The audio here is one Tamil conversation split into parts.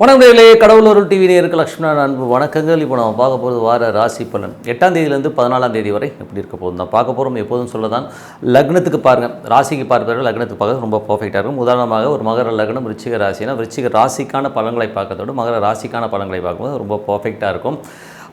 வணக்கங்களே, கடவுளூர் டிவி நேயருக்கு லக்ஷ்மணன் அன்பு வணக்கங்கள். இப்போ நம்ம பார்க்க போகிறது வார ராசி பலன் 8ஆம் தேதியிலேருந்து 14ஆம் தேதி வரை எப்படி இருக்க போகுது தான் பார்க்க போகிறோம். எப்போதும் சொல்லதான் லக்னத்துக்கு பாருங்கள், ராசிக்கு பார்ப்பது லக்னத்துக்கு பார்க்க ரொம்ப பர்ஃபெக்டாக இருக்கும். உதாரணமாக ஒரு மகர லக்னம் விருச்சிக ராசினா விருச்சிக ராசிக்கான பலன்களை பார்க்கறதோடு மகர ராசிக்கான பலன்களை பார்க்கும்போது ரொம்ப பர்ஃபெக்டாக இருக்கும்.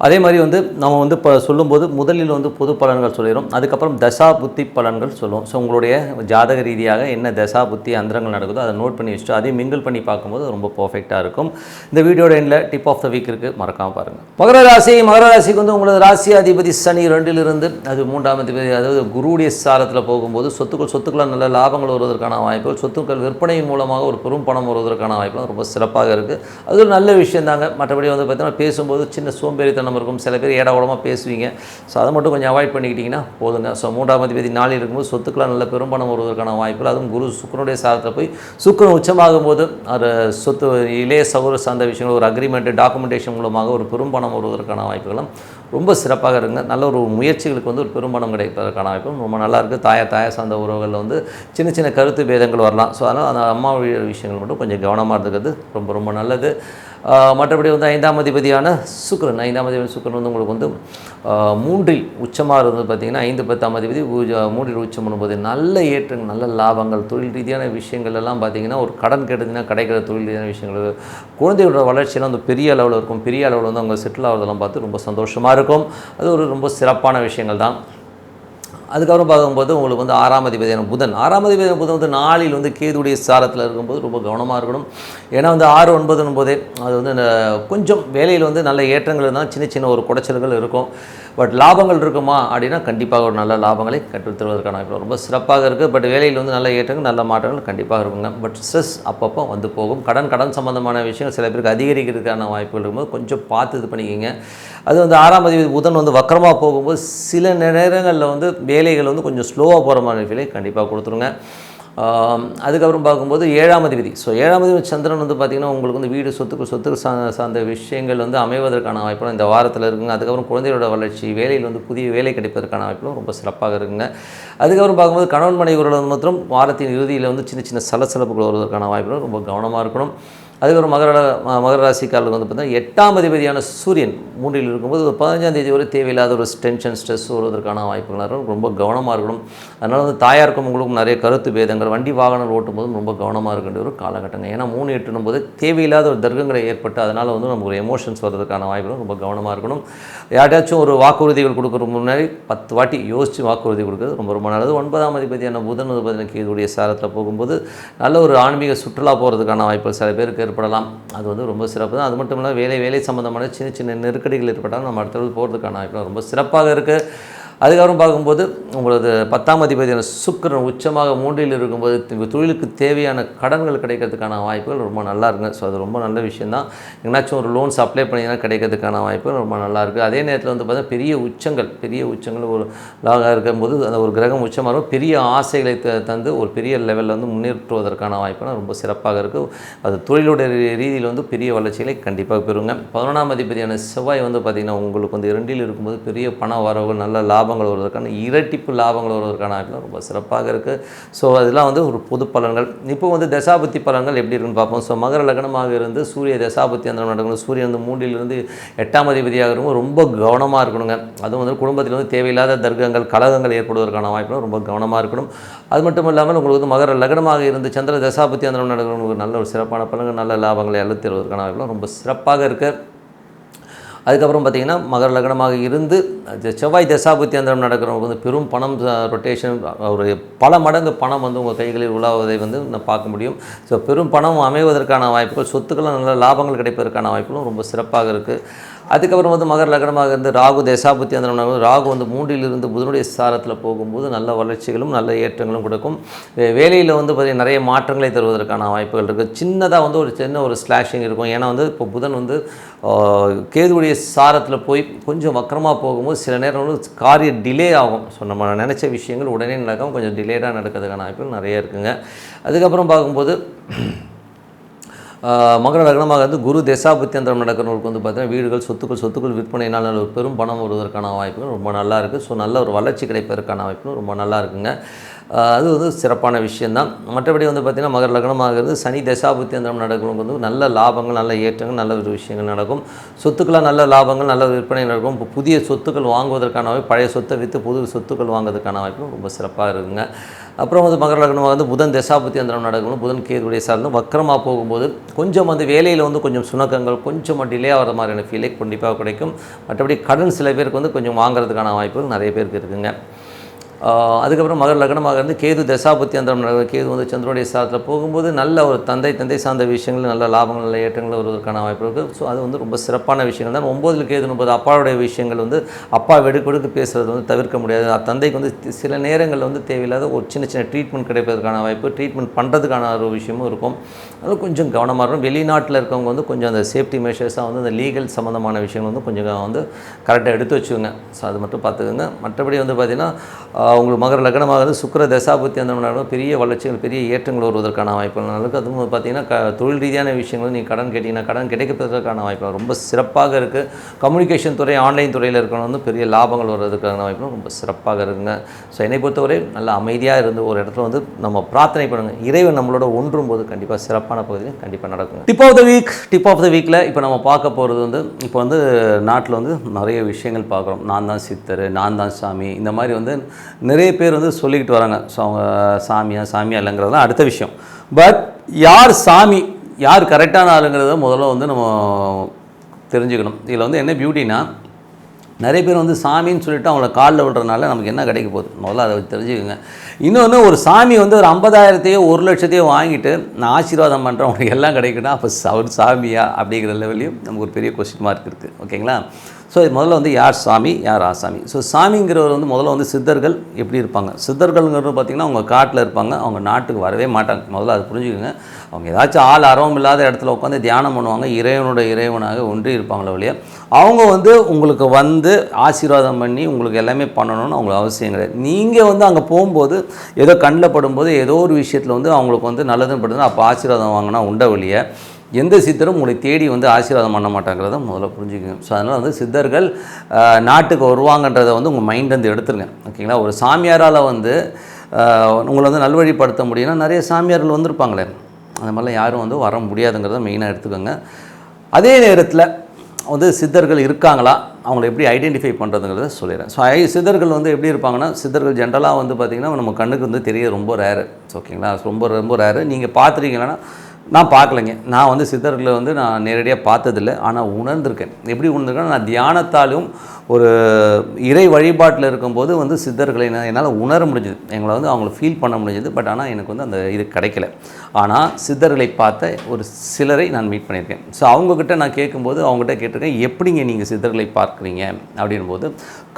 அதே மாதிரி நம்ம இப்போ சொல்லும்போது முதலில் பொது பலன்கள் சொல்லிடும், அதுக்கப்புறம் தசா புத்தி பலன்கள் சொல்லுவோம். ஸோ உங்களுடைய ஜாதக ரீதியாக என்ன தசா புத்தி அந்தரங்கள் நடக்குதோ அதை நோட் பண்ணி வச்சுட்டு அதையும் மிங்கிள் பண்ணி பார்க்கும்போது ரொம்ப பர்ஃபெக்டாக இருக்கும். இந்த வீடியோட எண்டில் டிப் ஆஃப் த வீக் இருக்குது, மறக்காமல் பாருங்கள். மகர ராசிக்கு உங்களது ராசி அதிபதி சனி 2லிருந்து அது 3ஆம் அதிபதி, அதாவது குருவுடைய சாரத்தில் போகும்போது சொத்துக்களால் நல்ல லாபங்கள் வருவதற்கான வாய்ப்புகள், சொத்துக்கள் விற்பனையின் மூலமாக ஒரு பெரும் பணம் வருவதற்கான வாய்ப்புகள் ரொம்ப சிறப்பாக இருக்குது. அது ஒரு நல்ல விஷயம் தாங்க. மற்றபடி பார்த்தீங்கன்னா பேசும்போது சின்ன சோம்பேறித்தனம் இருக்கும், சில பேர் ஏடாவடமாக பேசுவீங்க. ஸோ அதை மட்டும் கொஞ்சம் அவாய்ட் பண்ணிக்கிட்டிங்கன்னா போதுங்க. ஸோ 3ஆம் அதிபதி 4 இருக்கும்போது சொத்துக்களால் நல்ல பெரும்பணம் வருவதற்கான வாய்ப்புகள், அதுவும் குரு சுக்கிரனுடைய சாரத்தில் போய் சுக்கிரன் உச்சமாகும் போது அது சொத்து இளைய சகோதர சார்ந்த விஷயங்கள் ஒரு அக்ரிமெண்ட் டாக்குமெண்டேஷன் மூலமாக ஒரு பெரும்பணம் வருவதற்கான வாய்ப்புகளும் ரொம்ப சிறப்பாக இருக்குங்க. நல்ல ஒரு முயற்சிகளுக்கு ஒரு பெரும்பணம் கிடைப்பதற்கான வாய்ப்பும் ரொம்ப நல்லாயிருக்கு. தாய சார்ந்த உறவுகளில் சின்ன சின்ன கருத்து பேதங்கள் வரலாம். ஸோ அதனால் அந்த அம்மா விஷயங்கள் மட்டும் கொஞ்சம் கவனமாக இருந்துக்கிறது ரொம்ப ரொம்ப நல்லது. மற்றபடி 5ஆம் அதிபதியான சுக்கிரன், 5ஆம் அதிபதி சுக்கிரன் உங்களுக்கு 3இல் உச்சமாக இருந்தது. பார்த்திங்கன்னா 5, 10ஆம் அதிபதி 3இல் உச்சம் பண்ணும்போது நல்ல ஏற்றங்கள், நல்ல லாபங்கள், தொழில் ரீதியான விஷயங்கள் எல்லாம் பார்த்திங்கன்னா ஒரு கடன் கேட்டதுன்னா கிடைக்கிற தொழில் ரீதியான விஷயங்கள், குழந்தையோட வளர்ச்சியெல்லாம் பெரிய அளவில் இருக்கும். பெரிய அளவில் அவங்க செட்டில் ஆகிறதெல்லாம் பார்த்து ரொம்ப சந்தோஷமாக இருக்கும். அது ஒரு ரொம்ப சிறப்பான விஷயங்கள் தான். அதுக்கப்புறம் பார்க்கும்போது உங்களுக்கு 6ஆம் அதிபதியான புதன், 6ஆம் அதிபதியான புதன் 4இல் கேதுடைய சாரத்தில் இருக்கும்போது ரொம்ப கவனமாக இருக்கணும். ஏன்னா 6, 9 போதே அது கொஞ்சம் வேலையில் நல்ல ஏற்றங்கள் இருந்தால் சின்ன சின்ன ஒரு குடைச்சல்கள் இருக்கும். பட் லாபங்கள் இருக்குமா அப்படின்னா கண்டிப்பாக ஒரு நல்ல லாபங்களை கற்றுத்தருவதற்கான வாய்ப்பு ரொம்ப சிறப்பாக இருக்குது. பட் வேலையில் நல்ல ஏற்றங்கள் நல்ல மாற்றங்கள் கண்டிப்பாக இருக்குங்க. பட் ஸ்ட்ரெஸ் அப்பப்போ போகும். கடன் சம்பந்தமான விஷயங்கள் சில பேருக்கு அதிகரிக்கிறதுக்கான வாய்ப்புகள் இருக்கும்போது கொஞ்சம் பார்த்து இது பண்ணிக்கிங்க. அது 6ஆம் அதிபதி புதன் வக்கரமாக போகும்போது சில நேரங்களில் வேலைகள் கொஞ்சம் ஸ்லோவாக போகிற மாதிரி ஃபீலை கண்டிப்பாக கொடுத்துருங்க. அதுக்கப்புறம் பார்க்கும்போது 7ஆம் அதிபதி, ஸோ 7ஆம் அதிபதி சந்திரன் பார்த்திங்கன்னா உங்களுக்கு வீடு சொத்துக்கள் சார்ந்த விஷயங்கள் அமைவதற்கான வாய்ப்பும் இந்த வாரத்தில் இருக்குங்க. அதுக்கப்புறம் குழந்தைகளோட வளர்ச்சி, வேலையில் புதிய வேலை கிடைப்பதற்கான வாய்ப்பும் ரொம்ப சிறப்பாக இருக்குங்க. அதுக்கப்புறம் பார்க்கும்போது கணவன் மனைவி உறவுகள் மாத்திரம் வாரத்தின் இறுதியில் சின்ன சின்ன சலசலப்புகள் வருவதற்கான வாய்ப்புகளும் ரொம்ப கவனமாக இருக்கணும். அதுக்கப்புறம் மகர ராசிக்காரர்கள் பார்த்தீங்கன்னா 8ஆம் அதிபதியான சூரியன் 3இல் இருக்கும்போது 15ஆம் தேதி வரை தேவையில்லாத ஒரு டென்ஷன் ஸ்ட்ரெஸ் வருவதற்கான வாய்ப்புகள் ரொம்ப கவனமாக இருக்கணும். அதனால் தாயாருக்கும் உங்களுக்கும் நிறைய கருத்து பேதங்கள், வண்டி வாகனங்கள் ஓட்டும்போதும் ரொம்ப கவனமாக இருக்கின்ற ஒரு காலகட்டங்க. ஏன்னா 3 8 போது தேவையில்லாத ஒரு தர்க்கங்களை ஏற்பட்டு அதனால் நமக்கு ஒரு எமோஷன்ஸ் வர்றதுக்கான வாய்ப்புகளும் ரொம்ப கவனமாக இருக்கணும். யார்ட்டாச்சும் ஒரு வாக்குறுதிகள் கொடுக்குற முன்னாடி 10 வாட்டி யோசித்து வாக்குறுதி கொடுக்குறது ரொம்ப ரொம்ப நல்லது. 9ஆம் அதிபதியான புதன் பார்த்தீங்கன்னா கேதுடைய சாரத்தில் போகும்போது நல்ல ஒரு ஆன்மீக சுற்றுலா போகிறதுக்கான வாய்ப்புகள் சில பேருக்கு ஏற்படலாம். அது ரொம்ப சிறப்பு தான். அது மட்டும் இல்லாமல் வேலை சம்பந்தமான சின்ன சின்ன நெருக்கடிகள் ஏற்பட்டாலும் நம்ம அடுத்தது போகிறதுக்கான வாய்ப்பு ரொம்ப சிறப்பாக இருக்குது. அதுக்கப்புறம் பார்க்கும்போது உங்களது 10ஆம் அதிபதியான சுக்கிரன் உச்சமாக 3இல் இருக்கும்போது தொழிலுக்கு தேவையான கடன்கள் கிடைக்கிறதுக்கான வாய்ப்புகள் ரொம்ப நல்லா இருக்குங்க. ஸோ அது ரொம்ப நல்ல விஷயந்தான். எங்கேனாச்சும் ஒரு லோன்ஸ் அப்ளை பண்ணிங்கன்னா கிடைக்கிறதுக்கான வாய்ப்புகள் ரொம்ப நல்லா இருக்குது. அதே நேரத்தில் பார்த்தீங்கன்னா பெரிய உச்சங்கள் ஒரு லாக இருக்கும்போது அந்த ஒரு கிரகம் உச்சமாக இருக்கும், பெரிய ஆசைகளை தந்து ஒரு பெரிய லெவலில் முன்னேற்றுவதற்கான வாய்ப்புகள் ரொம்ப சிறப்பாக இருக்குது. அது தொழிலுடைய ரீதியில் பெரிய வளர்ச்சிகளை கண்டிப்பாக பெறுங்க. 11ஆம் அதிபதியான செவ்வாய் பார்த்திங்கன்னா உங்களுக்கு 2இல் இருக்கும்போது பெரிய பண வரவுகள், நல்ல லாபங்கள் வருவதற்கான இரட்டிப்பு லாபங்கள் வருவதற்கான வாய்ப்புகள் ரொம்ப சிறப்பாக இருக்குது. ஸோ அதெல்லாம் ஒரு பொது பலன்கள். இப்போ தசாபுத்தி பலன்கள் எப்படி இருக்குன்னு பார்ப்போம். ஸோ மகர லக்னமாக இருந்து சூரிய தசாபுத்தி அந்த நடக்கணும். சூரியன் 3இலிருந்து 8ஆம் அதிபதியாக இருக்கும் ரொம்ப கவனமாக இருக்கணுங்க. அதுவும் குடும்பத்தில் தேவையில்லாத தர்க்கங்கள் கலகங்கள் ஏற்படுவதற்கான வாய்ப்புகள் ரொம்ப கவனமாக இருக்கணும். அது மட்டும் இல்லாமல் உங்களுக்கு மகர லக்னமாக இருந்து சந்திர தசாபுத்தி அந்த நடக்கணும் நல்ல ஒரு சிறப்பான பலன்கள், நல்ல லாபங்களை அழுத்திடுவதற்கான வாய்ப்புகள் ரொம்ப சிறப்பாக இருக்குது. அதுக்கப்புறம் பார்த்திங்கன்னா மகர லக்னமாக இருந்து செவ்வாய் தசாபுத்தி அந்தரம் நடக்கிறவங்க பெரும் பணம் ரொட்டேஷன், ஒரு பல மடங்கு பணம் உங்கள் கைகளில் உலாவதை பார்க்க முடியும். ஸோ பெரும் பணம் அமைவதற்கான வாய்ப்புகள், சொத்துக்களும் நல்ல லாபங்கள் கிடைப்பதற்கான வாய்ப்புகளும் ரொம்ப சிறப்பாக இருக்குது. அதுக்கப்புறம் மகர லக்னமாக இருந்து ராகு தசாபுத்தி அந்த ராகு 3இலிருந்து புதனுடைய சாரத்தில் போகும்போது நல்ல வளர்ச்சிகளும் நல்ல ஏற்றங்களும் கொடுக்கும். வேலையில் பார்த்திங்கன்னா நிறைய மாற்றங்களை தருவதற்கான வாய்ப்புகள் இருக்குது. சின்னதாக ஒரு சின்ன ஒரு ஸ்லாஷிங் இருக்கும். ஏன்னா இப்போ புதன் கேதுவுடைய சாரத்தில் போய் கொஞ்சம் வக்கரமாக போகும்போது சில நேரம் காரிய டிலே ஆகும். ஸோ நம்ம நினச்ச விஷயங்கள் உடனே நடக்கும், கொஞ்சம் டிலேடாக நடக்கிறதுக்கான வாய்ப்புகள் நிறைய இருக்குங்க. அதுக்கப்புறம் பார்க்கும்போது மகர லக்னமாக குரு தசாபுத்தி அந்தரம் நடக்கிறவங்களுக்கு பார்த்தீங்கன்னா வீடுகள் சொத்துக்கள் விற்பனையினால் ஒரு பெரும் பணம் வருவதற்கான வாய்ப்புகள் ரொம்ப நல்லா இருக்குது. ஸோ நல்ல ஒரு வளர்ச்சி கிடைப்பதற்கான வாய்ப்புகள் ரொம்ப நல்லா இருக்குங்க. அது வந்து சிறப்பான விஷயந்தான். மற்றபடி வந்து பார்த்திங்கன்னா மகர லக்னமாகிறது சனி தசாபுத்தி அந்தரம் நடக்கிறவங்க வந்து நல்ல லாபங்கள், நல்ல ஏற்றங்கள், நல்ல ஒரு விஷயங்கள் நடக்கும். சொத்துக்களாக நல்ல லாபங்கள், நல்ல விற்பனை நடக்கும். இப்போ புதிய சொத்துக்கள் வாங்குவதற்கான வாய்ப்பு, பழைய சொத்தை விற்று புது சொத்துக்கள் வாங்குவதற்கான வாய்ப்பு ரொம்ப சிறப்பாக இருக்குங்க. அப்புறம் வந்து மகர லக்னமாக வந்து புதன் தசாபுத்தி அந்தரம் நடக்கணும். புதன் கேதுடைய சார்ந்து வக்கரமாக போகும்போது கொஞ்சம் வந்து வேலையில் வந்து கொஞ்சம் சுணக்கங்கள், கொஞ்சம் டிலே ஆகிற மாதிரியான ஃபீலே கண்டிப்பாக கிடைக்கும். மற்றபடி கடன் சில பேருக்கு வந்து கொஞ்சம் வாங்குறதுக்கான வாய்ப்புகள் நிறைய பேருக்கு இருக்குதுங்க. அதுக்கப்புறம் மகர லக்னமாக இருந்து கேது தசாபுத்தி அந்தரம் கேது வந்து சந்திரனுடைய சாரத்தில் போகும்போது நல்ல ஒரு தந்தை சார்ந்த விஷயங்கள், நல்ல லாபங்கள், நல்ல ஏற்றங்கள் வருவதற்கான வாய்ப்பு இருக்குது. ஸோ அது வந்து ரொம்ப சிறப்பான விஷயங்கள் தான். 9 கேது 30 அப்பாவுடைய விஷயங்கள் வந்து அப்பா வெடுக்கொடுக்கு பேசுகிறது வந்து தவிர்க்க முடியாது. தந்தைக்கு வந்து சில நேரங்களில் வந்து தேவையில்லாத ஒரு சின்ன ட்ரீட்மெண்ட் கிடைப்பதற்கான வாய்ப்பு, ட்ரீட்மெண்ட் பண்ணுறதுக்கான ஒரு விஷயமும் இருக்கும். அது கொஞ்சம் கவனமாக இருக்கும். வெளிநாட்டில் இருக்கவங்க வந்து கொஞ்சம் அந்த சேஃப்டி மெஷர்ஸாக வந்து அந்த லீகல் சம்மந்தமான விஷயங்கள் வந்து கொஞ்சம் வந்து கரெக்டாக எடுத்து வச்சுக்கோங்க. ஸோ அது மட்டும் பார்த்துக்கோங்க. மற்றபடி வந்து பார்த்திங்கன்னா உங்களுக்கு மகர லக்னமாக வந்து சுக்கிர தசாபுத்தி அந்த பெரிய வளர்ச்சிகள், பெரிய ஏற்றங்கள் வருவதற்கான வாய்ப்புகள் இருக்குது. அதுவும் பார்த்திங்கன்னா தொழில் ரீதியான விஷயங்கள் நீங்கள் கடன் கேட்டிங்கன்னா கடன் கிடைக்கிறதுக்கான வாய்ப்பு ரொம்ப சிறப்பாக இருக்குது. கம்யூனிகேஷன் துறை, ஆன்லைன் துறையில் இருக்கிறவங்க வந்து பெரிய லாபங்கள் வர்றதுக்கான வாய்ப்பு ரொம்ப சிறப்பாக இருக்குங்க. ஸோ என்னை பொறுத்தவரை நல்லா அமைதியாக இருந்து ஒரு இடத்துல வந்து நம்ம பிரார்த்தனை பண்ணுங்கள். இறைவன் நம்மளோட ஒன்றும் போது கண்டிப்பாக சிறப்பான பகுதியில் கண்டிப்பாக நடக்கும். டிப் ஆஃப் த வீக்கில் இப்போ நம்ம பார்க்க போகிறது வந்து இப்போ வந்து நாட்டில் வந்து நிறைய விஷயங்கள் பார்க்குறோம். நான் தான் சித்தர், நான் தான் சாமி, இந்த மாதிரி வந்து நிறைய பேர் வந்து சொல்லிக்கிட்டு வராங்க. ஸோ அவங்க சாமியா இல்லைங்கிறதுலாம் அடுத்த விஷயம். பட் யார் சாமி, யார் கரெக்டான ஆளுங்கிறத முதல்ல வந்து நம்ம தெரிஞ்சுக்கணும். இதில் வந்து என்ன பியூட்டினா, நிறைய பேர் வந்து சாமின்னு சொல்லிவிட்டு அவங்கள காலில் விடுறதுனால நமக்கு என்ன கிடைக்க போகுது, முதல்ல அதை தெரிஞ்சுக்கோங்க. இன்னொன்று, ஒரு சாமி வந்து ஒரு 50,000 1,00,000 வாங்கிட்டு நான் ஆசீர்வாதம் பண்ணுறேன் உங்களுக்கு எல்லாம் கிடைக்குன்னா அப்போ அவர் சாமியா அப்படிங்கிற லெவலையும் நமக்கு ஒரு பெரிய கொஸ்டின் மார்க் இருக்குது. ஓகேங்களா? ஸோ முதல்ல வந்து யார் சாமி, யார் ஆசாமி. ஸோ சாமிங்கிறவர் வந்து முதல்ல வந்து சித்தர்கள் எப்படி இருப்பாங்க. சித்தர்கள்ங்கிறது பார்த்திங்கன்னா அவங்க காட்டில் இருப்பாங்க, அவங்க நாட்டுக்கு வரவே மாட்டாங்க. முதல்ல அது புரிஞ்சுக்கோங்க. அவங்க ஏதாச்சும் ஆள் அரவம் இல்லாத இடத்துல உட்காந்து தியானம் பண்ணுவாங்க, இறைவனாக ஒன்றி இருப்பாங்களே வழியா. அவங்க வந்து உங்களுக்கு வந்து ஆசீர்வாதம் பண்ணி உங்களுக்கு எல்லாமே பண்ணணும்னு அவங்களுக்கு அவசியம் கிடையாது. நீங்கள் வந்து அங்கே போகும்போது ஏதோ கண்ணில் படும்போது ஏதோ ஒரு விஷயத்தில் வந்து அவங்களுக்கு வந்து நல்லதுன்னு படுதுன்னா அப்போ ஆசீர்வாதம் வாங்கினா உண்ட வழியை எந்த சித்தரும் உங்களை தேடி வந்து ஆசீர்வாதம் பண்ண மாட்டாங்கிறத முதல்ல புரிஞ்சுக்கணும். ஸோ அதனால் வந்து சித்தர்கள் நாட்டுக்கு வருவாங்கன்றதை வந்து உங்கள் மைண்ட் வந்து எடுத்துருங்க. ஓகேங்களா? ஒரு சாமியாரால் வந்து உங்களை வந்து நல்வழிப்படுத்த முடியும்னா நிறைய சாமியார்கள் வந்திருப்பாங்களே, அந்த மாதிரிலாம் யாரும் வந்து வர முடியாதுங்கிறத மெயினாக எடுத்துக்கோங்க. அதே நேரத்தில் வந்து சித்தர்கள் இருக்காங்களா, அவங்கள எப்படி ஐடென்டிஃபை பண்ணுறதுங்கிறத சொல்லிடுறேன். ஸோ சித்தர்கள் வந்து எப்படி இருப்பாங்கன்னா, சித்தர்கள் ஜென்ரலாக வந்து பார்த்திங்கன்னா நம்ம கண்ணுக்கு வந்து தெரிய ரொம்ப ரேரு. ஓகேங்களா? ரொம்ப ரேரு. நீங்கள் பார்த்துருக்கீங்கன்னா, நான் பார்க்கலைங்க. நான் வந்து சித்தர்களை வந்து நான் நேரடியாக பார்த்ததில்லை, ஆனால் உணர்ந்திருக்கேன். எப்படி உணர்ந்திருக்கேன்னா, நான் தியானத்தாலும் ஒரு இறை வழிபாட்டில் இருக்கும்போது வந்து சித்தர்களை என்னால் உணர முடிஞ்சுது. எங்களை வந்து அவங்கள ஃபீல் பண்ண முடிஞ்சுது. பட் ஆனால் எனக்கு வந்து அந்த இது கிடைக்கல. ஆனால் சித்தர்களை பார்த்த ஒரு சிலரை நான் மீட் பண்ணியிருக்கேன். ஸோ அவங்கக்கிட்ட நான் கேட்கும்போது அவங்ககிட்ட கேட்டிருக்கேன், எப்படிங்க நீங்கள் சித்தர்களை பார்க்குறீங்க அப்படின்போது,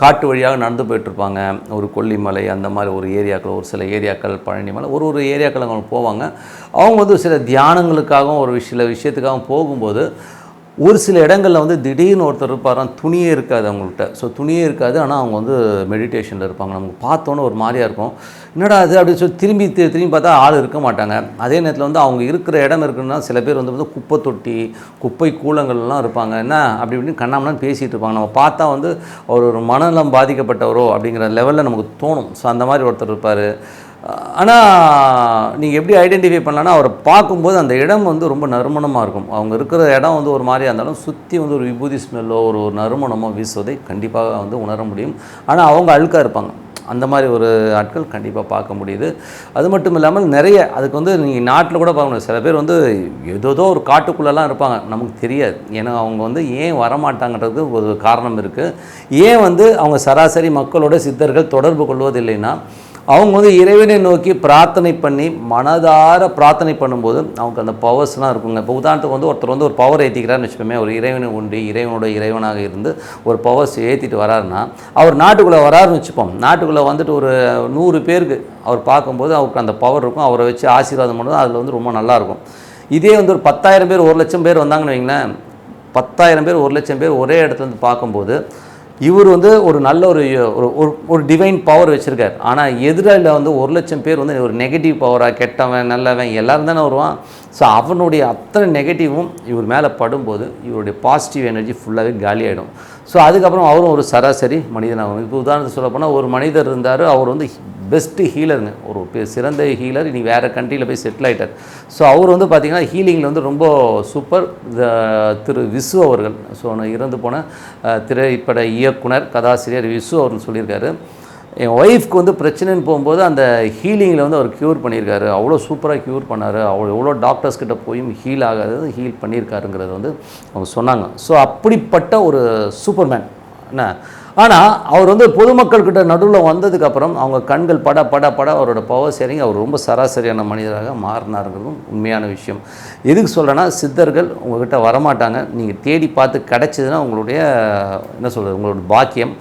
காட்டு வழியாக நடந்து போயிட்டுருப்பாங்க. ஒரு கொல்லிமலை அந்த மாதிரி ஒரு ஏரியாக்கள், ஒரு சில ஏரியாக்கள், பழனிமலை, ஒரு ஏரியாக்கள் அவங்க போவாங்க. அவங்க வந்து சில தியானங்களுக்காகவும் சில விஷயத்துக்காகவும் போகும்போது ஒரு சில இடங்களில் வந்து திடீர்னு ஒருத்தர் இருப்பாராம், துணியே இருக்காது அவங்கள்ட்ட. ஸோ துணியே இருக்காது, ஆனால் அவங்க வந்து மெடிடேஷனில் இருப்பாங்க. நமக்கு பார்த்தோன்னே ஒரு மாதிரியாக இருக்கும், என்னடா அது அப்படின்னு சொல்லி திரும்பி பார்த்தா ஆள் இருக்க மாட்டாங்க. அதே நேரத்தில் வந்து அவங்க இருக்கிற இடம் இருக்குன்னா சில பேர் வந்து குப்பை தொட்டி, குப்பை கூலங்கள்லாம் இருப்பாங்க. என்ன அப்படி இப்படின்னு கண்ணாமலாம் பேசிகிட்டு இருப்பாங்க. நம்ம பார்த்தா வந்து ஒரு மனநலம் பாதிக்கப்பட்டவரோ அப்படிங்கிற லெவலில் நமக்கு தோணும். ஸோ அந்த மாதிரி ஒருத்தர் இருப்பார். ஆனால் நீங்கள் எப்படி ஐடென்டிஃபை பண்ணலான்னா, அவரை பார்க்கும்போது அந்த இடம் வந்து ரொம்ப நறுமணமாக இருக்கும். அவங்க இருக்கிற இடம் வந்து ஒரு மாதிரியாக இருந்தாலும் சுற்றி வந்து ஒரு விபூதி ஸ்மெல்லோ ஒரு நறுமணமோ வீசுவதை கண்டிப்பாக வந்து உணர முடியும். ஆனால் அவங்க அழுக்காக இருப்பாங்க. அந்த மாதிரி ஒரு ஆட்கள் கண்டிப்பாக பார்க்க முடியுது. அது மட்டும் இல்லாமல் நிறைய அதுக்கு வந்து நீங்கள் நாட்டில் கூட பார்க்க முடியும். சில பேர் வந்து ஏதோ ஒரு காட்டுக்குள்ளெல்லாம் இருப்பாங்க, நமக்கு தெரியாது. ஏன்னா அவங்க வந்து ஏன் வரமாட்டாங்கன்றதுக்கு ஒரு காரணம் இருக்குது. ஏன் வந்து அவங்க சராசரி மக்களோட சித்தர்கள் தொடர்பு கொள்வதில்லைன்னா, அவங்க வந்து இறைவனை நோக்கி பிரார்த்தனை பண்ணி மனதார பிரார்த்தனை பண்ணும்போது அவங்க அந்த பவர்ஸ்லாம் இருக்குங்க. இப்போ உதாரணத்துக்கு வந்து ஒருத்தர் வந்து ஒரு பவர் ஏற்றிக்கிறாருன்னு வச்சுக்கோமே, ஒரு இறைவனை ஒன்றி இறைவனோட இறைவனாக இருந்து ஒரு பவர்ஸ் ஏற்றிட்டு வராருன்னா, அவர் நாட்டுக்குள்ளே வராருன்னு வச்சுப்போம். நாட்டுக்குள்ளே வந்துட்டு ஒரு 100 பேருக்கு அவர் பார்க்கும்போது அவருக்கு அந்த பவர் இருக்கும். அவரை வச்சு ஆசீர்வாதம் பண்ணுறது அதில் வந்து ரொம்ப நல்லாயிருக்கும். இதே வந்து ஒரு 10,000 பேர் 1,00,000 பேர் வந்தாங்கன்னு வைங்களேன், 10,000 பேர் 1,00,000 பேர் ஒரே இடத்துல இருந்து பார்க்கும்போது இவர் வந்து ஒரு நல்ல ஒரு டிவைன் பவர் வச்சுருக்கார். ஆனால் எதிரில் வந்து 1,00,000 பேர் வந்து ஒரு நெகட்டிவ் பவராக, கெட்டவன் நல்லவன் எல்லோரும் தானே வருவான். ஸோ அவனுடைய அத்தனை நெகட்டிவும் இவர் மேலே படும்போது இவருடைய பாசிட்டிவ் எனர்ஜி ஃபுல்லாகவே காலியாகிடும். ஸோ அதுக்கப்புறம் அவரும் ஒரு சராசரி மனிதனாகும். இப்போ உதாரணத்துக்கு சொல்ல போனால் ஒரு மனிதர் இருந்தார், அவர் வந்து பெஸ்ட்டு ஹீலருங்க, ஒரு சிறந்த ஹீலர். இனி வேறு கண்ட்ரியில் போய் செட்டில் ஆகிட்டார். ஸோ அவர் வந்து பார்த்திங்கன்னா ஹீலிங்கில் வந்து ரொம்ப சூப்பர். திரு விசு அவர்கள், ஸோ இறந்து போன திரைப்பட இயக்குனர் கதாசிரியர் விசு அவர்கள் சொல்லியிருக்காரு, என் ஒய்ஃப்க்கு வந்து பிரச்சனைன்னு போகும்போது அந்த ஹீலிங்கில் வந்து அவர் க்யூர் பண்ணியிருக்காரு, அவ்வளோ சூப்பராக க்யூர் பண்ணார், எவ்வளோ டாக்டர்ஸ்கிட்ட போயும் ஹீல் ஆகாதது ஹீல் பண்ணியிருக்காருங்கிறது வந்து அவங்க சொன்னாங்க. ஸோ அப்படிப்பட்ட ஒரு சூப்பர்மேன் என்ன. ஆனால் அவர் வந்து பொதுமக்கள்கிட்ட நடுவில் வந்ததுக்கப்புறம் அவங்க கண்கள் பட பட பட அவரோட பவர் ஷேரிங் அவர் ரொம்ப சராசரியான மனிதராக மாறினாருங்கிறதும் உண்மையான விஷயம். எதுக்கு சொல்கிறேன்னா, சித்தர்கள் உங்கள்கிட்ட வரமாட்டாங்க, நீங்கள் தேடி பார்த்து கிடச்சிதுன்னா உங்களுடைய என்ன சொல்கிறது, உங்களோட பாக்கியம்.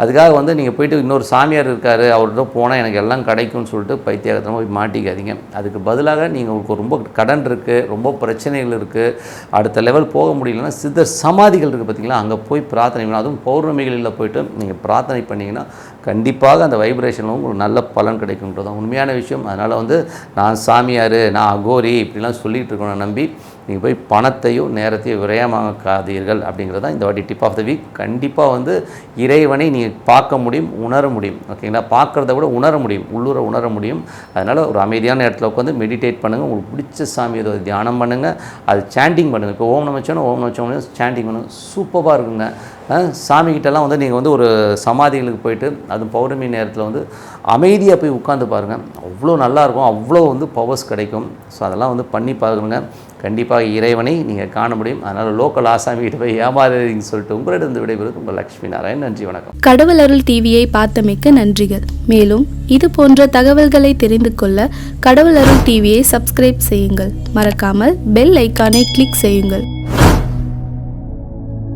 அதுக்காக வந்து நீங்கள் போய்ட்டு இன்னொரு சாமியார் இருக்கார் அவர்கிட்ட போனால் எனக்கு எல்லாம் கிடைக்கும்னு சொல்லிட்டு பைத்தியகாரத்தமாக போய் மாட்டிக்காதீங்க. அதுக்கு பதிலாக நீங்கள் உங்களுக்கு ரொம்ப கடன் இருக்குது, ரொம்ப பிரச்சனைகள் இருக்குது, அடுத்த லெவல் போக முடியலன்னா சித்தர் சமாதிகள் இருக்குது பார்த்திங்களா, அங்கே போய் பிரார்த்தனை பண்ணணும். அதுவும் பௌர்ணமிகளில் போய்ட்டு நீங்கள் பிரார்த்தனை பண்ணிங்கன்னா கண்டிப்பாக அந்த வைப்ரேஷனில் உங்களுக்கு நல்ல பலன் கிடைக்கும்ன்றது தான் உண்மையான விஷயம். அதனால் வந்து நான் சாமியார், நான் அகோரி இப்படிலாம் சொல்லிகிட்டு இருக்கணும் நம்பி நீங்கள் போய் பணத்தையும் நேரத்தையும் விரயமாக்காதீர்கள் அப்படிங்கிறது தான் இந்த வாட்டி டிப் ஆஃப் த வீக். கண்டிப்பாக வந்து இறைவனை நீங்கள் பார்க்க முடியும், உணர முடியும். ஓகேங்களா, பார்க்குறத விட உணர முடியும், உள்ளூர உணர முடியும். அதனால் ஒரு அமைதியான இடத்துல உட்காந்து மெடிடேட் பண்ணுங்கள், உங்களுக்கு பிடிச்ச சாமி ஏதோ தியானம் பண்ணுங்கள், அது சாண்டிங் பண்ணுங்கள். இப்போ ஓம் நமச்சிவாய சாண்டிங் பண்ணுங்கள், சூப்பராக இருக்குங்க. சாமிக்கிட்டலாம் வந்து நீங்கள் வந்து ஒரு சமாதிகளுக்கு போயிட்டு அதுவும் பௌர்ணமி நேரத்தில் வந்து அமைதியாக போய் உட்காந்து பாருங்கள், அவ்வளோ நல்லாயிருக்கும், அவ்வளோ வந்து பவர்ஸ் கிடைக்கும். ஸோ அதெல்லாம் வந்து பண்ணி பாருங்க, கண்டிப்பாக இறைவனை நீங்கள் காண முடியும். அதனால் லோக்கல் ஆசாமிகிட்ட போய் ஏமாறுறீங்கன்னு சொல்லிட்டு உங்களிடம் விடைபெறுவது உங்கள் லக்ஷ்மி நாராயண். நன்றி, வணக்கம். கடவுள் அருள் டிவியை பார்த்தமைக்கு நன்றிகள். மேலும் இது போன்ற தகவல்களை தெரிந்து கொள்ள கடவுள் அருள் டிவியை சப்ஸ்கிரைப் செய்யுங்கள். மறக்காமல் பெல் ஐக்கானை கிளிக் செய்யுங்கள்.